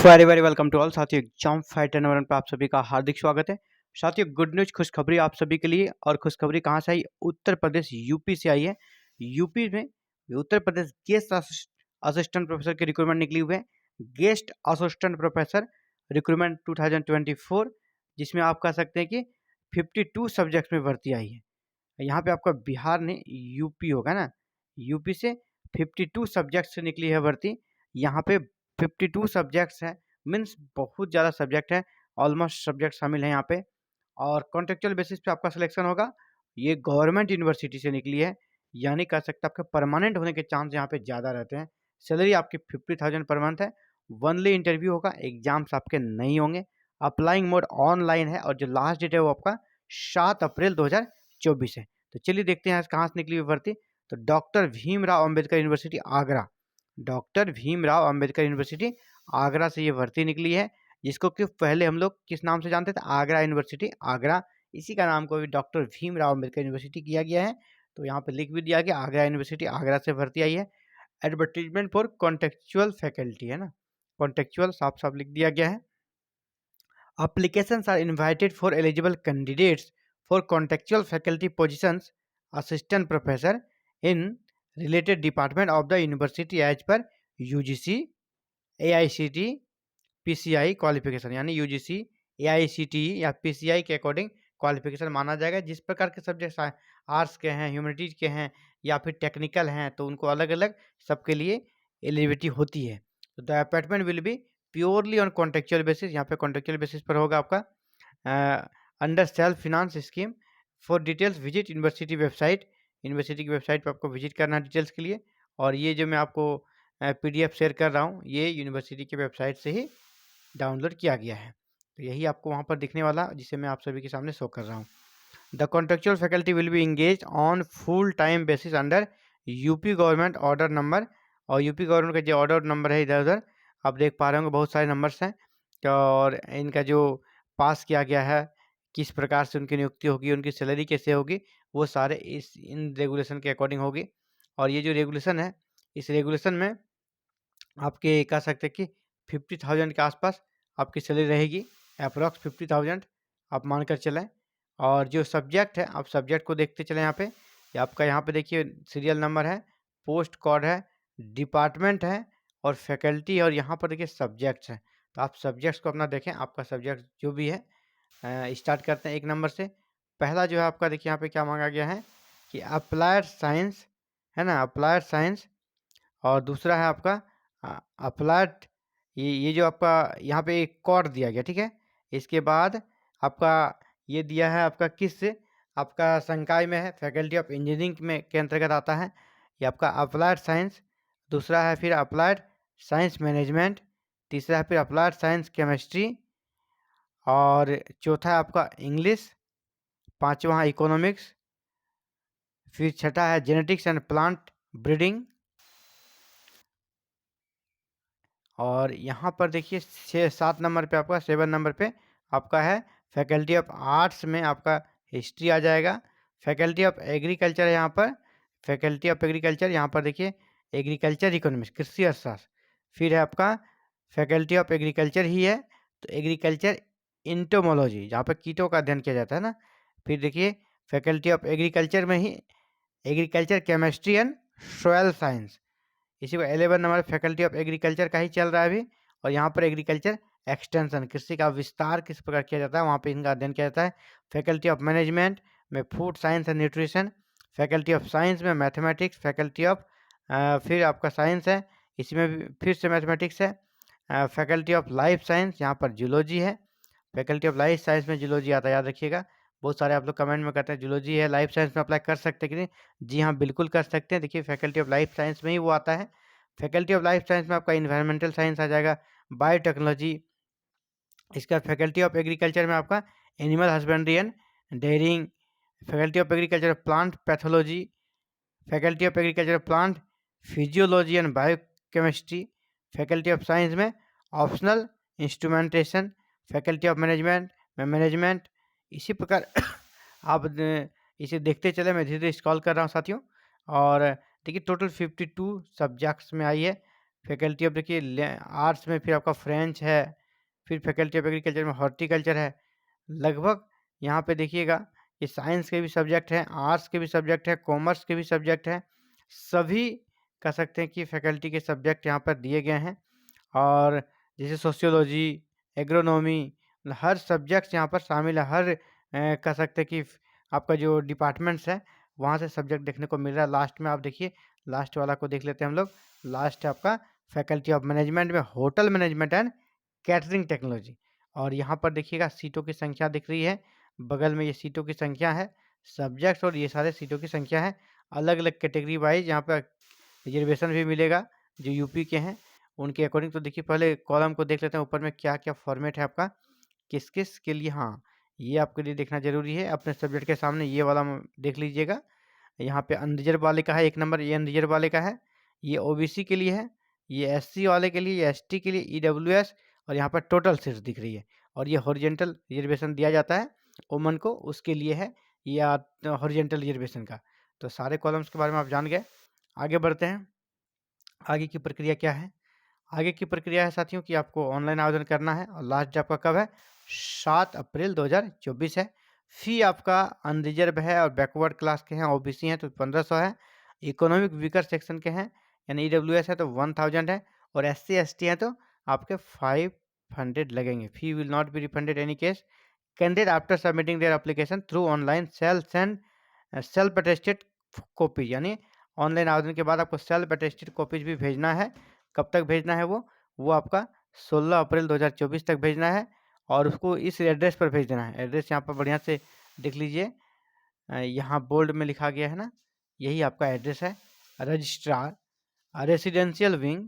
Very very welcome to all साथियों। Exam fighter number 1 पे आप सभी का हार्दिक स्वागत है। साथियों, गुड न्यूज खुशखबरी आप सभी के लिए। और खुशखबरी कहाँ से आई? उत्तर प्रदेश यूपी से आई है। यूपी में Uttar Pradesh guest assistant professor की रिक्रूटमेंट निकली हुई है। गेस्ट असिस्टेंट प्रोफेसर रिक्रूटमेंट 2024, जिसमें आप कह सकते हैं कि 52 सब्जेक्ट में भर्ती आई है। यहाँ पे आपका बिहार ने यूपी होगा ना, यूपी से 52 सब्जेक्ट से निकली है भर्ती। यहाँ पे 52 सब्जेक्ट्स हैं, मीन्स बहुत ज़्यादा सब्जेक्ट है, ऑलमोस्ट सब्जेक्ट शामिल है यहाँ पे। और कॉन्ट्रेक्चुअल बेसिस पे आपका सिलेक्शन होगा। ये गवर्नमेंट यूनिवर्सिटी से निकली है, यानी कह सकते हैं आपके परमानेंट होने के चांस यहाँ पे ज़्यादा रहते हैं। सैलरी आपकी 50,000 पर मंथ है। वनली इंटरव्यू होगा, एग्जाम्स आपके नहीं होंगे। अप्लाइंग मोड ऑनलाइन है और जो लास्ट डेट है वो आपका 7 अप्रैल 2024 है। तो चलिए देखते हैं आज कहाँ से निकली हुई भर्ती। तो doctor Bhimrao Ambedkar university Agra, doctor Bhimrao Ambedkar university Agra से ये भर्ती निकली है, जिसको कि पहले हम लोग किस नाम से जानते थे? आगरा यूनिवर्सिटी आगरा। इसी का नाम को भी डॉक्टर भीमराव अंबेडकर यूनिवर्सिटी किया गया है। तो यहाँ पे लिख भी दिया गया आगरा यूनिवर्सिटी आगरा से भर्ती आई है। एडवर्टीजमेंट फॉर कॉन्टेक्चुअल फैकल्टी है ना, कॉन्टेक्चुअल साफ साफ लिख दिया गया है। Applications are invited for eligible candidates for contextual faculty positions, assistant professor in related department of the university as per UGC, AICTE, PCI qualification, यानी यूजीसी, AICTE या PCI के अकॉर्डिंग क्वालिफिकेशन माना जाएगा। जिस प्रकार के सब्जेक्ट आर्ट्स के हैं, ह्यूमैनिटीज के हैं या फिर टेक्निकल हैं, तो उनको अलग अलग सबके लिए एलिजिबिलिटी होती है। तो the appointment will be purely on contractual basis, यहाँ पे कॉन्ट्रेक्चुअल बेसिस पर होगा आपका, under self finance scheme. For details visit university website, university की वेबसाइट पर आपको विजिट करना है डिटेल्स के लिए। और ये जो मैं आपको PDF शेयर कर रहा हूँ, ये यूनिवर्सिटी की वेबसाइट से ही डाउनलोड किया गया है। तो यही आपको वहाँ पर दिखने वाला, जिसे मैं आप सभी के सामने शो कर रहा हूँ। The contractual faculty will be engage on full time basis under UP government order number. और यूपी गवर्नमेंट का जो ऑर्डर नंबर है, इधर उधर आप देख पा रहे होंगे बहुत सारे नंबर्स हैं। और इनका जो पास किया गया है, किस प्रकार से उनकी नियुक्ति होगी, उनकी सैलरी कैसे होगी, वो सारे इन रेगुलेशन के अकॉर्डिंग होगी। और ये जो रेगुलेशन है, इस रेगुलेशन में आपके कह सकते हैं कि 50,000 के आसपास आपकी सैलरी रहेगी, अप्रॉक्स 50,000 आप मान कर चलें। और जो सब्जेक्ट है, आप सब्जेक्ट को देखते चलें। यहाँ पे आपका यहाँ पे देखिए सीरियल नंबर है, पोस्ट कोड है, डिपार्टमेंट है और फैकल्टी, और यहाँ पर देखिए सब्जेक्ट्स हैं। तो आप सब्जेक्ट्स को अपना देखें, आपका सब्जेक्ट जो भी है। स्टार्ट करते हैं 1 नंबर से। पहला जो है आपका देखिए यहाँ पे क्या मांगा गया है कि अप्लाइड साइंस है ना, अप्लाइड साइंस। और दूसरा है आपका अप्लाइड, ये जो आपका यहाँ पे एक कोड दिया गया, ठीक है। इसके बाद आपका ये दिया है आपका किस से, आपका संकाय में है, फैकल्टी ऑफ इंजीनियरिंग में के अंतर्गत आता है। ये आपका अप्लाइड साइंस। दूसरा है फिर अप्लाइड साइंस मैनेजमेंट। तीसरा है फिर अप्लाइड साइंस केमिस्ट्री। और चौथा है आपका इंग्लिश। पांचवा है इकोनॉमिक्स। फिर छठा है जेनेटिक्स एंड प्लांट ब्रीडिंग। और यहाँ पर देखिए 7 नंबर पे आपका 7 नंबर पे आपका है फैकल्टी ऑफ आर्ट्स में आपका हिस्ट्री आ जाएगा। फैकल्टी ऑफ एग्रीकल्चर है यहाँ पर, फैकल्टी ऑफ एग्रीकल्चर यहाँ पर देखिए एग्रीकल्चर इकोनॉमिक्स, कृषि अर्थशास्त्र। फिर है आपका फैकल्टी ऑफ एग्रीकल्चर ही है, तो एग्रीकल्चर इंटोमोलॉजी, जहाँ पर कीटों का अध्ययन किया जाता है ना। फिर देखिए फैकल्टी ऑफ एग्रीकल्चर में ही agriculture chemistry and soil science. इसी को 11 नंबर फैकल्टी ऑफ एग्रीकल्चर का ही चल रहा है अभी। और यहाँ पर एग्रीकल्चर एक्सटेंशन, कृषि का विस्तार किस प्रकार किया जाता है, वहाँ पे इनका अध्ययन किया जाता है। फैकल्टी ऑफ मैनेजमेंट में food science and nutrition. Faculty of science में मैथमेटिक्स। फैकल्टी ऑफ फिर आपका साइंस है, इसमें भी फिर से मैथमेटिक्स है। फैकल्टी ऑफ लाइफ साइंस, यहाँ पर जूलॉजी है। फैकल्टी ऑफ लाइफ साइंस में जूलॉजी आता है, याद रखिएगा। बहुत सारे आप लोग कमेंट में कहते हैं जूलॉजी है लाइफ साइंस में अप्लाई कर सकते हैं कि नहीं। जी हाँ, बिल्कुल कर सकते हैं। देखिए फैकल्टी ऑफ लाइफ साइंस में ही वो आता है। फैकल्टी ऑफ लाइफ साइंस में आपका इन्वायरमेंटल साइंस आ जाएगा, बायोटेक्नोलॉजी। इसका फैकल्टी ऑफ एग्रीकल्चर में आपका animal husbandry and dairying. Faculty of agriculture plant pathology. Faculty of agriculture plant physiology and biochemistry. Faculty of science में optional instrumentation. Faculty of management में management. इसी प्रकार आप इसे देखते चले, मैं धीरे धीरे स्क्रॉल कर रहा हूँ साथियों। और देखिए टोटल 52 सब्जेक्ट्स में आई है। फैकल्टी ऑफ देखिए आर्ट्स में फिर आपका फ्रेंच है, फिर फैकल्टी ऑफ एग्रीकल्चर में हॉर्टिकल्चर है। लगभग यहाँ पे देखिएगा कि साइंस के भी सब्जेक्ट हैं, आर्ट्स के भी सब्जेक्ट हैं, कॉमर्स के भी सब्जेक्ट हैं। सभी कह सकते हैं कि फैकल्टी के सब्जेक्ट यहाँ पर दिए गए हैं। और जैसे सोशियोलॉजी, एग्रोनॉमी, हर सब्जेक्ट्स यहाँ पर शामिल है। हर कह सकते हैं कि आपका जो डिपार्टमेंट्स है वहाँ से सब्जेक्ट देखने को मिल रहा है। लास्ट में आप देखिए, लास्ट वाला को देख लेते हैं हम लोग। लास्ट है आपका फैकल्टी ऑफ मैनेजमेंट में hotel management and catering technology. और यहाँ पर देखिएगा सीटों की संख्या दिख रही है, बगल में ये सीटों की संख्या है, सब्जेक्ट्स और ये सारे सीटों की संख्या है। अलग अलग कैटेगरी वाइज यहाँ पर रिजर्वेशन भी मिलेगा जो यूपी के हैं उनके अकॉर्डिंग। तो देखिए पहले कॉलम को देख लेते हैं ऊपर में क्या क्या फॉर्मेट है आपका, किस किस के लिए। हाँ, ये आपके लिए देखना जरूरी है। अपने सब्जेक्ट के सामने ये वाला देख लीजिएगा। यहाँ पे अनरिजर्व वाले का है 1 नंबर, ये अनरिजर्व वाले का है, ये ओबीसी के लिए है, ये एससी वाले के लिए, ये एसटी के लिए, ईडब्ल्यूएस। और यहाँ पर टोटल सीट्स दिख रही है। और ये हॉरिजेंटल रिजर्वेशन दिया जाता है वुमन को, उसके लिए है ये हॉरिजेंटल रिजर्वेशन का। तो सारे कॉलम्स के बारे में आप जान गए। आगे बढ़ते हैं। आगे की प्रक्रिया क्या है? आगे की प्रक्रिया है साथियों कि आपको ऑनलाइन आवेदन करना है और लास्ट डेट आपका कब है? 7 अप्रैल 2024 है। फी आपका अनरिजर्व है और बैकवर्ड क्लास के हैं, ओबीसी हैं तो 1500 है। इकोनॉमिक वीकर सेक्शन के हैं यानी ईडब्ल्यूएस है तो 1000 है। और एससी एसटी हैं तो आपके 500 लगेंगे। Fee will not be refunded any case. Candidate after submitting their application through online self attested copy, यानी ऑनलाइन आवेदन के बाद आपको सेल्फ अटेस्टेड कॉपीज भी भेजना है। कब तक भेजना है वो आपका 16 अप्रैल 2024 तक भेजना है। और उसको इस एड्रेस पर भेज देना है। एड्रेस यहाँ पर बढ़िया से देख लीजिए, यहाँ बोल्ड में लिखा गया है ना, यही आपका एड्रेस है। Registrar residential wing,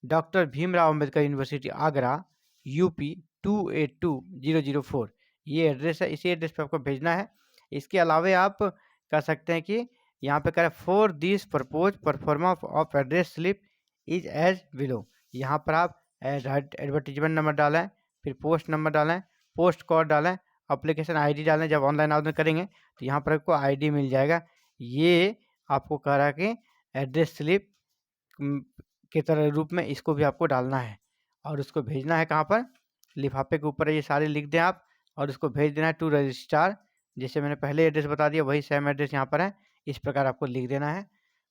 doctor Bhimrao Ambedkar university Agra, UP 282004, ये एड्रेस है। इसी एड्रेस पे आपको भेजना है। इसके अलावे आप कह सकते हैं कि यहाँ पे करें for this purpose proforma of address slip is as below. यहाँ पर आप एडवर्टीजमेंट नंबर डालें, फिर पोस्ट नंबर डालें, पोस्ट कोड डालें, अप्लीकेशन आईडी डालें। जब ऑनलाइन आवेदन करेंगे तो यहाँ पर आपको आईडी मिल जाएगा। ये आपको कह रहा है कि एड्रेस स्लिप के तरह रूप में इसको भी आपको डालना है और उसको भेजना है कहाँ पर? लिफाफे के ऊपर ये सारे लिख दें आप और उसको भेज देना है टू रजिस्ट्रार। जैसे मैंने पहले एड्रेस बता दिया वही सेम एड्रेस यहाँ पर है, इस प्रकार आपको लिख देना है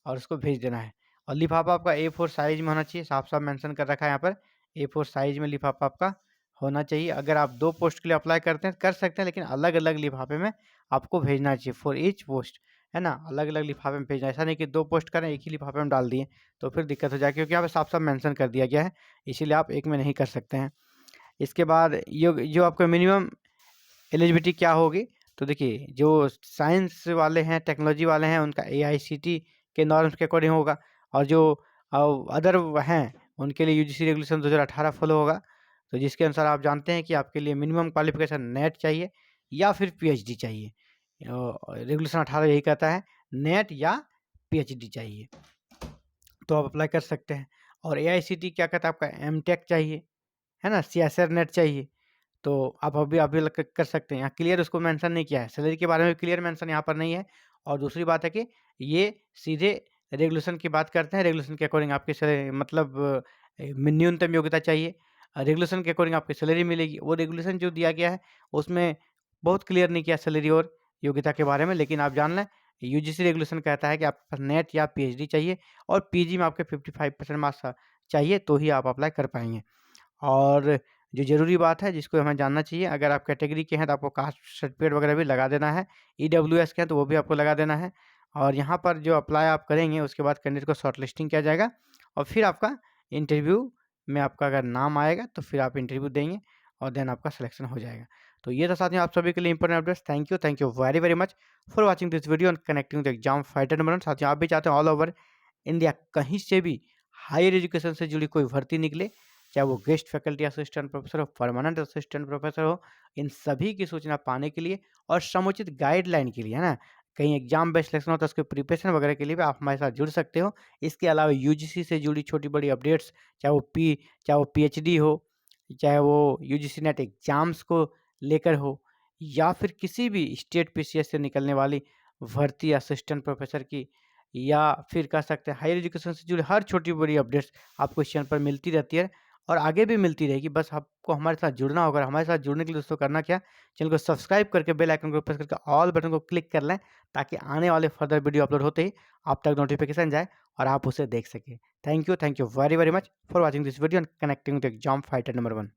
और उसको भेज देना है। और लिफाफा आपका A4 साइज में होना चाहिए, साफ साफ मेंशन कर रखा है यहाँ पर, A4 साइज में लिफाफा आपका होना चाहिए। अगर आप 2 पोस्ट के लिए अप्लाई करते हैं कर सकते हैं, लेकिन अलग अलग लिफाफे में आपको भेजना चाहिए फॉर ईच पोस्ट, है ना। अलग अलग लिफाफे में भेजना, ऐसा नहीं कि 2 पोस्ट करें एक ही लिफाफे में डाल दिए तो फिर दिक्कत हो जाएगी, क्योंकि यहाँ पे साफ साफ मेंशन कर दिया गया है, इसीलिए आप एक में नहीं कर सकते हैं। इसके बाद ये जो आपका मिनिमम एलिजिबिलिटी क्या होगी, तो देखिए जो साइंस वाले हैं, टेक्नोलॉजी वाले हैं, उनका AICTE के नॉर्म्स के अकॉर्डिंग होगा। और जो अदर हैं उनके लिए UGC रेगुलेशन 2018 फॉलो होगा। तो जिसके अनुसार आप जानते हैं कि आपके लिए मिनिमम क्वालिफिकेशन नेट चाहिए या फिर PhD चाहिए। रेगुलेशन 18 यही कहता है, नेट या PhD चाहिए तो आप अप्लाई कर सकते हैं। और AICTE क्या कहता है, आपका MTech चाहिए, है ना, CSIR नेट चाहिए तो आप अभी कर सकते हैं। यहाँ क्लियर उसको मेंशन नहीं किया है, सैलरी के बारे में क्लियर मेंशन यहाँ पर नहीं है। और दूसरी बात है कि ये सीधे रेगुलेशन की बात करते हैं, रेगुलेशन के अकॉर्डिंग आपकी मतलब न्यूनतम योग्यता चाहिए, रेगुलेशन के अकॉर्डिंग आपकी सैलरी मिलेगी। वो रेगुलेशन जो दिया गया है उसमें बहुत क्लियर नहीं किया सैलरी और योग्यता के बारे में, लेकिन आप जान लें UGC रेगुलेशन कहता है कि आपके पास नेट या PhD चाहिए और PG में आपके 55% मार्क्स चाहिए तो ही आप अप्लाई कर पाएंगे। और जो ज़रूरी बात है जिसको हमें जानना चाहिए, अगर आप कैटेगरी के हैं तो आपको कास्ट सर्टिफिकेट वगैरह भी लगा देना है। EWS के हैं तो वो भी आपको लगा देना है। और यहाँ पर जो अप्लाई आप करेंगे उसके बाद कैंडिडेट को शॉर्ट लिस्टिंग किया जाएगा और फिर आपका इंटरव्यू में आपका अगर नाम आएगा तो फिर आप इंटरव्यू देंगे और देन आपका सिलेक्शन हो जाएगा। तो ये था साथियों आप सभी के लिए important updates. Thank you very very much for watching this video and connecting the exam fighter number. साथियों आप भी चाहते हैं ऑल ओवर इंडिया कहीं से भी हायर एजुकेशन से जुड़ी कोई भर्ती निकले, चाहे वो गेस्ट फैकल्टी असिस्टेंट प्रोफेसर हो, परमानेंट असिस्टेंट प्रोफेसर हो, इन सभी की सूचना पाने के लिए और समुचित गाइडलाइन के लिए, है ना, कहीं एग्जाम बेस्ड सिलेक्शन होता है उसके प्रिपरेशन वगैरह के लिए भी आप हमारे साथ जुड़ सकते हो। इसके अलावा UGC से जुड़ी छोटी बड़ी अपडेट्स, चाहे वो PhD हो, चाहे वो UGC नेट एग्जाम्स को लेकर हो, या फिर किसी भी स्टेट PCS से निकलने वाली भर्ती असिस्टेंट प्रोफेसर की या फिर कह सकते हैं हायर एजुकेशन से जुड़ी हर छोटी-बड़ी अपडेट्स आपको इस चैनल पर मिलती रहती है और आगे भी मिलती रहेगी। बस आपको हमारे साथ जुड़ना होगा। हमारे साथ जुड़ने के लिए दोस्तों करना क्या? चैनल को सब्सक्राइब करके बेल आइकन को प्रेस करके ऑल बटन को क्लिक कर लें, ताकि आने वाले फर्दर वीडियो अपलोड होते ही आप तक नोटिफिकेशन जाए और आप उसे देख सकें। Thank you very, very much for watching this video and connecting with exam fighter number 1।